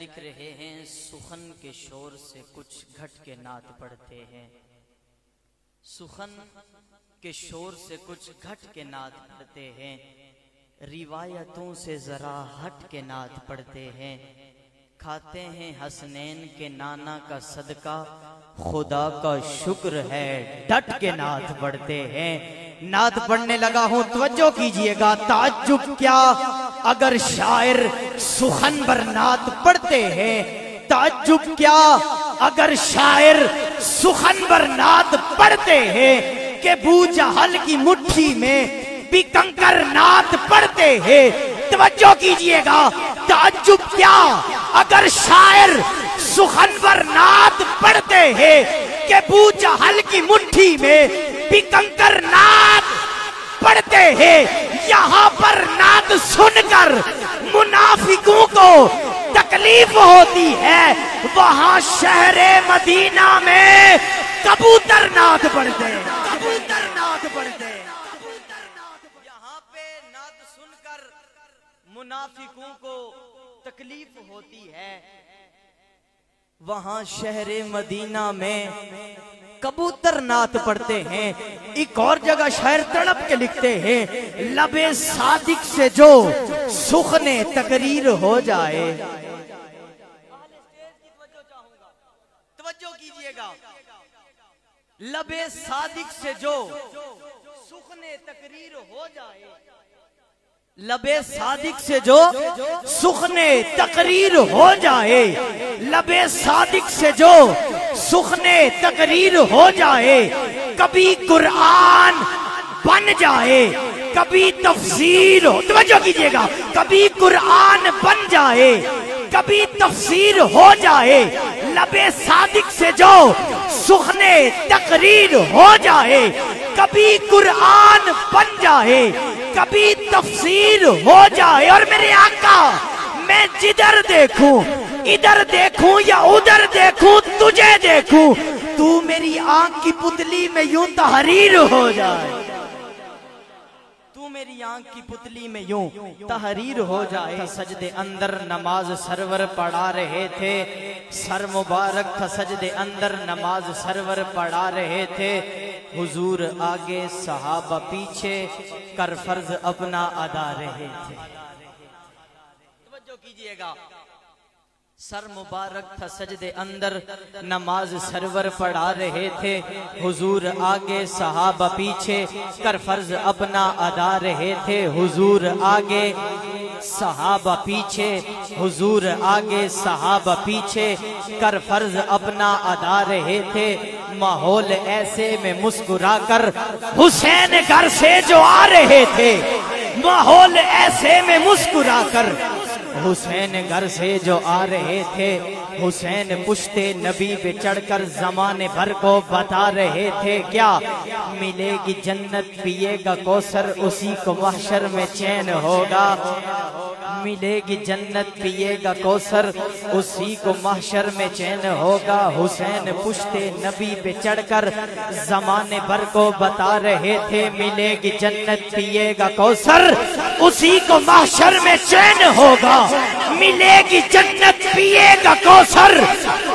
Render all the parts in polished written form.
لکھ رہے ہیں سخن کے شور سے کچھ گھٹ کے نعت پڑھتے ہیں، سخن کے شور سے کچھ گھٹ کے نعت پڑھتے ہیں، روایتوں سے ذرا ہٹ کے نعت پڑھتے ہیں، کھاتے ہیں حسنین کے نانا کا صدقہ، خدا کا شکر ہے ڈٹ کے نعت پڑھتے ہیں۔ نعت پڑھنے لگا ہوں، توجہ کیجئے گا، تعجب کیا اگر شاعر سخن پر نعت پڑھتے ہیں، تعجب کیا اگر شاعر سخن پر نعت پڑھتے ہیں کہ بو جہل کی مٹھی میں بھی کنکر نعت پڑھتے ہیں۔ توجہ کیجئے گا، تعجب کیا اگر شاعر سخن پر نعت پڑھتے ہیں کہ بو جہل کی مٹھی میں بھی کنکر نعت پڑھتے ہیں۔ یہاں پر نعت سن کر منافقوں کو تکلیف ہوتی ہے، وہاں شہر مدینہ میں کبوتر نعت پڑھتے ہیں، کبوتر نعت پڑھتے ہیں۔ یہاں پہ نعت سن کر منافقوں کو تکلیف ہوتی ہے، وہاں شہر مدینہ میں کبوتر نعت پڑھتے ہیں۔ ایک اور جگہ شاعر تڑپ کے لکھتے ہیں، لب صادق سے جو سخن تقریر ہو جائے۔ توجہ کیجئے گا، لب صادق سے جو سخن تقریر ہو جائے، لب صادق سے جو سخن تقریر ہو جائے، لب صادق سے جو سخن تقریر ہو جائے، کبھی قرآن بن جائے کبھی تفسیر ہو، توجہ کیجئے گا، کبھی قرآن بن جائے کبھی تفسیر ہو جائے، لب صادق سے جو سخن تقریر ہو جائے، کبھی قرآن بن جائے کبھی تفسیر ہو جائے۔ اور میرے آقا، میں جدھر دیکھوں، ادھر دیکھوں یا ادھر دیکھوں، تجھے دیکھوں، تو میری آنکھ کی پتلی میں یوں تحریر ہو جائے، تو میری آنکھ کی پتلی میں یوں تحریر ہو جائے۔ سجدے اندر نماز سرور پڑھا رہے تھے، سر مبارک تھا سجدے اندر نماز سرور پڑھا رہے تھے، حضور آگے صحابہ پیچھے کر فرض اپنا ادا رہے تھے۔ توجہ کیجئے گا، سر مبارک تھا سجدے اندر نماز سرور پڑھا رہے تھے، حضور آگے صحابہ پیچھے کر فرض اپنا ادا رہے تھے، حضور آگے صحابہ پیچھے، حضور آگے صحابہ پیچھے کر فرض اپنا ادا رہے تھے۔ ماحول ایسے میں مسکرا کر حسین گھر سے جو آ رہے تھے، ماحول ایسے میں مسکرا کر حسین گھر سے جو آ رہے تھے، حسین پشتے نبی پہ چڑھ کر زمانے بھر کو بتا رہے تھے، کیا ملے گی جنت پیے گا کوثر اسی کو محشر میں چین ہوگا، ملے گی جنت پیے گا کوثر اسی کو محشر میں چین ہوگا۔ حسین پشتے نبی پہ چڑھ کر زمانے بھر کو بتا رہے تھے، ملے گی جنت پیے گا کوثر اسی کو محشر میں چین ہوگا، ملے گی جنت پیے گا کوثر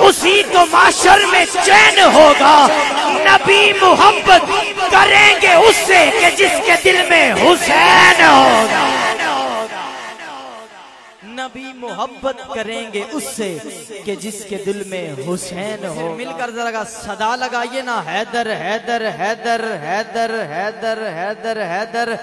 اسی کو محشر میں چین ہوگا۔ نبی محبت کریں گے اس سے کہ جس کے دل میں حسین ہوگا، نبی محبت کریں گے اس سے کہ جس کے دل میں حسین ہو۔ مل کر ذرا صدا لگائیے نا، حیدر حیدر حیدر حیدر حیدر حیدر حیدر،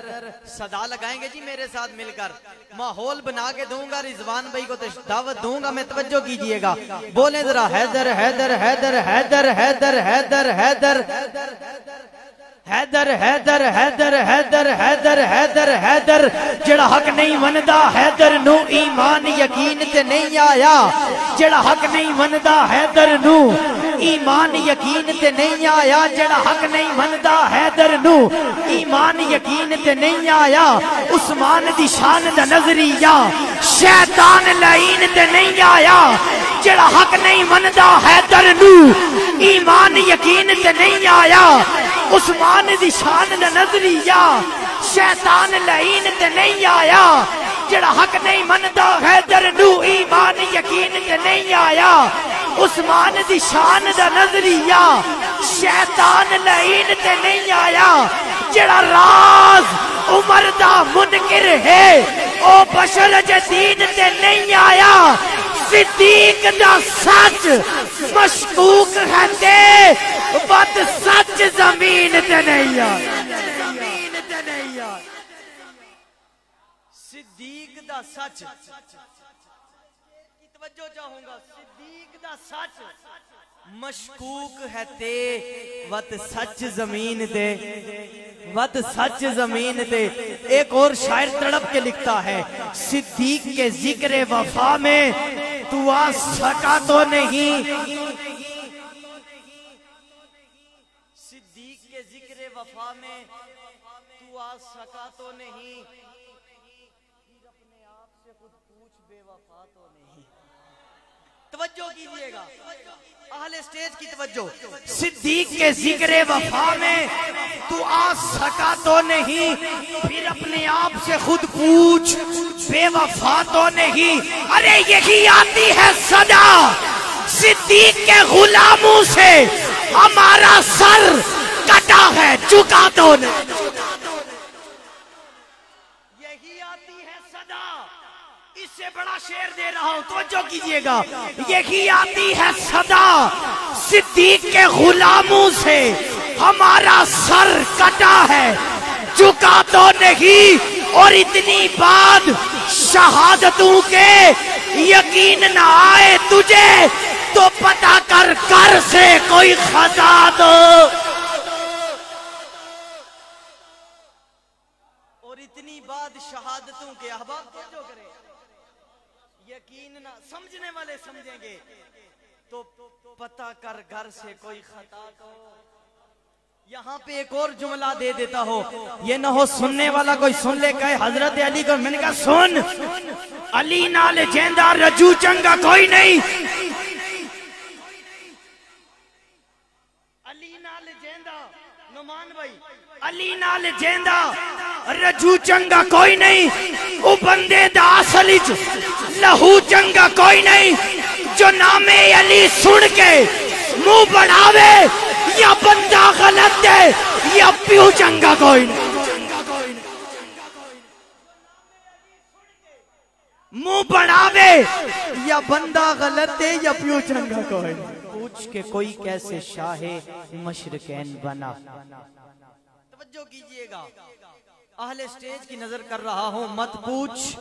صدا لگائیں گے جی میرے ساتھ مل کر۔ ماحول بنا کے دوں گا، رضوان بھائی کو دعوت دوں گا میں، توجہ کیجئے گا، بولیں ذرا حیدر حیدر حیدر حیدر حیدر حیدر حیدر حیدر حیدر حیدر حیدر حیدر حیدر حیدر، جڑا حق نہیں مندا حیدر نو ایمان یقین تے نہیں آیا، جڑا حق نہیں مندا حیدر نو ایمان یقین تے نہیں آیا، جڑا حق نہیں مندا حیدر نو ایمان یقین تے نہیں آیا، عثمان دی شان دا نظریہ شیطان لعین تے نہیں آیا، جڑا حق نہیں مندا حیدر نو ایمان یقین تے نہیں آیا، عثمان دی شان دا نظریہ شیطان لعین تے نہیں آیا، جڑا حق نہیں مندا حیدر نو ایمان یقین تے آیا عثمان دی شان دا نظریہ شیطان لعین تے نہیں آیا جڑا راز عمر دا منکر ہے او بشر جدید تے نہیں آیا صدیق دا سچ مشکوک ہے تے بد سچ زمین تے نہیں آیا صدیق دا سچ توجہ چاہوں گا صدیق دا سچ مشکوک ہے تے وت سچ زمین دے وت سچ زمین دے ایک اور شاعر تڑپ کے لکھتا ہے صدیق کے ذکر وفا میں تو آ سکا تو نہیں صدیق کے ذکر وفا میں تو آ سکا تو نہیں اپنے آپ سے خود پوچھ بے وفا تو نہیں توجہ کیجئے گا اہل اسٹیج کی توجہ صدیق کے ذکر وفا میں تو آ سکا تو نہیں پھر اپنے آپ سے خود پوچھ بے وفا تو نہیں ارے یہی آتی ہے صدا صدیق کے غلاموں سے ہمارا سر کٹا ہے چکا تو نہیں یہی آتی ہے صدا اس سے بڑا شعر دے رہا ہوں توجہ کیجئے گا یہی آتی ہے صدا صدیق کے غلاموں سے ہمارا سر کٹا ہے چکا تو نہیں اور اتنی بات شہادتوں کے یقین نہ آئے تجھے تو پتہ کر کر سے کوئی خطا دو اور اتنی بات شہادتوں کے احباب توجہ کریں یقین نہ سمجھنے والے سمجھیں گے تو پتہ کر گھر سے کوئی خطا تو یہاں پہ ایک اور جملہ دے دیتا ہو یہ نہ ہو سننے والا کوئی سن لے کہے حضرت علی کو میں نے کہا سن علی نال جیندہ رجو چنگا کوئی نہیں علی نال جیندہ نعمان بھائی علی نال جیندہ رجو چنگا کوئی نہیں او بندے دا اصلیچ لہو چنگا کوئی نہیں جو نام علی سن کے منہ بڑھاوے یا بندہ غلط ہے یا پیو چنگا کوئی نہیں منہ بڑھاوے یا بندہ غلط ہے یا پیو چنگا کوئی نہیں پوچھ کے کوئی کیسے شاہ مشرقین بنا توجہ کیجئے گا اہل اسٹیج کی نظر کر رہا ہوں مت پوچھ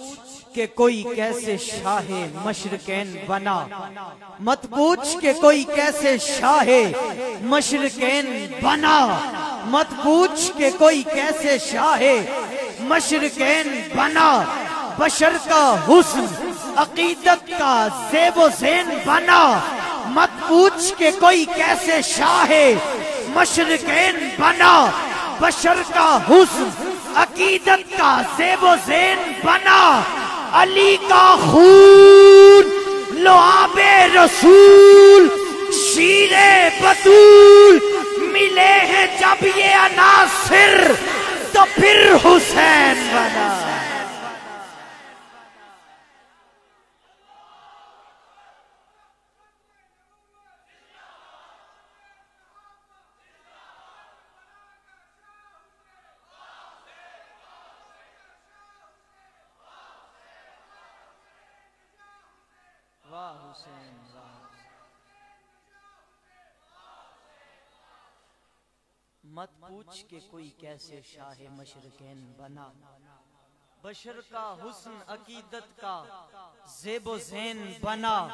کہ کوئی کیسے شاہ مشرقین بنا مت پوچھ کہ کوئی کیسے شاہ مشرقین بنا مت پوچھ کہ کوئی کیسے شاہ مشرقین بنا بشر کا حسن عقیدت کا زیب و زین بنا مت پوچھ کہ کوئی کیسے شاہ مشرقین بنا بشر کا حسن عقیدت کا زیب و زین بنا علی کا خون لعاب رسول شیر بطول ملے ہیں جب یہ عناصر تو پھر حسین بنا مت پوچھ کہ کوئی کیسے شاہ مشرقین بنا بشر کا حسن عقیدت کا زیب و زین بنا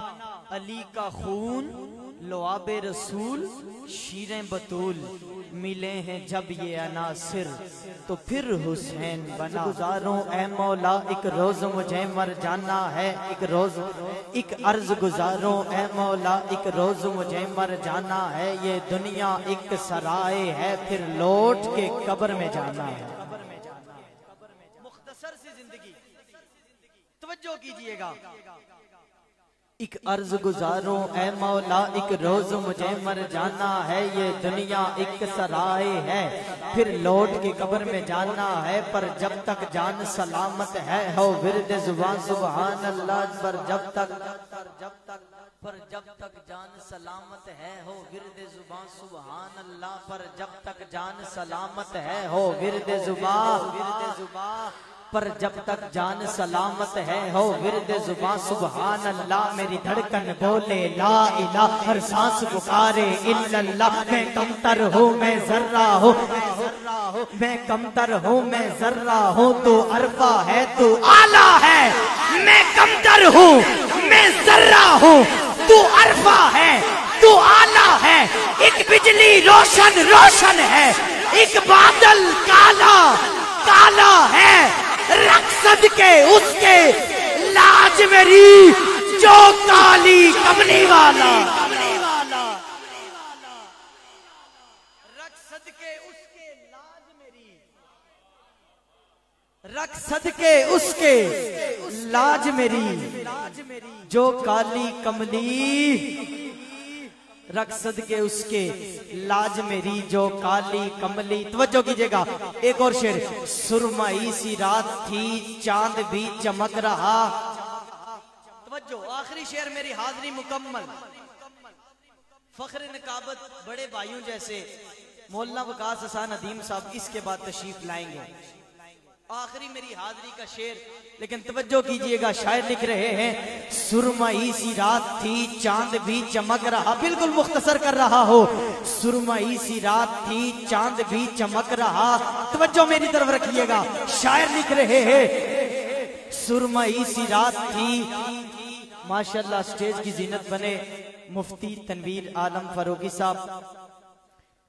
علی کا خون لعاب رسول شیریں بطول ملے ہیں جب یہ عناصر تو پھر حسین بنا گزاروں اے مولا ایک روز مجھے مر جانا ہے ایک عرض گزاروں اے مولا ایک روز مجھے مر جانا ہے یہ دنیا ایک سرائے ہے پھر لوٹ کے قبر میں جانا ہے مختصر سی زندگی توجہ کیجئے گا ایک عرض گزاروں اے مولا ایک روز مجھے مر جانا ہے، یہ دنیا ایک سرائے ہے، پھر لوٹ کے قبر میں جانا ہے، پر جب تک جان سلامت ہے ہو ورد زبان سبحان اللہ، پر جب تک جان سلامت ہے ہو ورد زبان سبحان اللہ، پر جب تک جان سلامت ہے ہو ورد زبان، پر جب تک جان سلامت ہے ہو ورد زبان سبحان اللہ، میری دھڑکن بولے لا الہ، ہر سانس پکارے الا اللہ، میں کمتر ہوں میں ذرہ ہوں، میں کمتر ہوں میں ذرہ ہوں، تو عرفہ ہے تو اعلیٰ ہے، میں کمتر ہوں میں ذرہ ہوں، تو عرفہ ہے تو اعلیٰ ہے، ایک بجلی روشن روشن ہے، ایک بادل کالا کالا ہے، رکھ صدقے اس کے لاج میری جو کالی کملی والا، رکھ صدقے اس کے لاج میری، رکھ صدقے اس کے لاج میری جو کالی کملی، رکھ صدقے اس کے لاج میری جو کالی کملی۔ توجہ کیجئے گا ایک اور شعر، سرمئی سی رات تھی چاند بھی چمک رہا، توجہ آخری شعر میری حاضری مکمل، فخر نقابت بڑے بھائیوں جیسے مولانا وقاص حسان ندیم صاحب اس کے بعد تشریف لائیں گے، آخری میری حاضری کا شعر، لیکن توجہ کیجئے گا شاعر لکھ رہے ہیں، سرمئی سی رات تھی چاند بھی چمک رہا، بالکل مختصر کر رہا ہو، سرمئی سی رات تھی چاند بھی چمک رہا، توجہ میری طرف رکھیے گا، شاعر لکھ رہے ہیں سرمئی سی رات تھی، ماشاءاللہ سٹیج کی زینت بنے مفتی تنویر عالم فاروقی صاحب،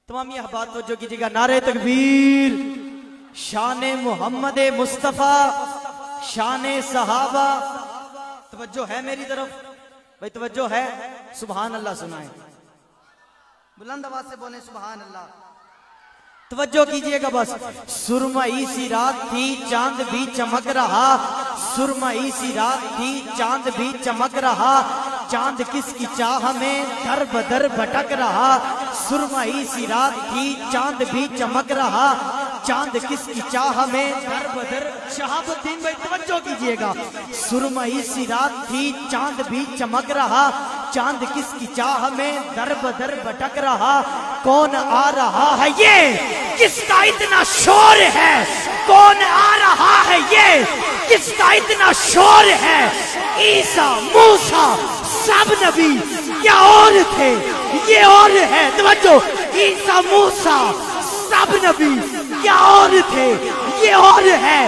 تمامی احباب توجہ کیجئے گا، نعرہ تکبیر، شان محمد مصطفیٰ، شان صحابہ، توجہ ہے میری طرف بھائی، توجہ ہے، سبحان اللہ سنائیں، بلند آواز سے بولیں سبحان اللہ، توجہ کیجئے گا بس، سرمئی سی رات تھی چاند بھی چمک رہا، سرمئی سی رات تھی چاند بھی چمک رہا، چاند کس کی چاہ میں در بدر بھٹک رہا، سرمئی سی رات تھی چاند بھی چمک رہا، چاند کس کی چاہ میں در بدر، شہاب الدین بھائی توجہ کیجئے گا، سرمئی سی رات تھی چاند بھی چمک رہا، چاند کس کی چاہ میں در بدر بھٹک رہا، کون آ رہا ہے یہ کس کا اتنا شور ہے، کون آ رہا ہے یہ کس کا اتنا شور ہے، عیسیٰ موسیٰ سب نبی کیا اور تھے، یہ اور ہے، توجہ، عیسیٰ موسیٰ سب نبی کیا اور تھے، یہ اور ہے،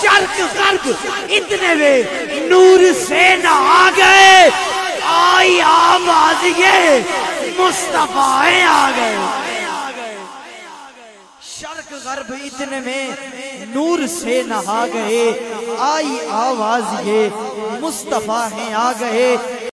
شرق غرب اتنے میں نور سے نہ آ گئے، آئی آواز یہ مصطفیٰ آ گئے، شرق غرب اتنے میں نور سے نہا گئے، آئی آواز یہ مصطفیٰ ہیں آ گئے،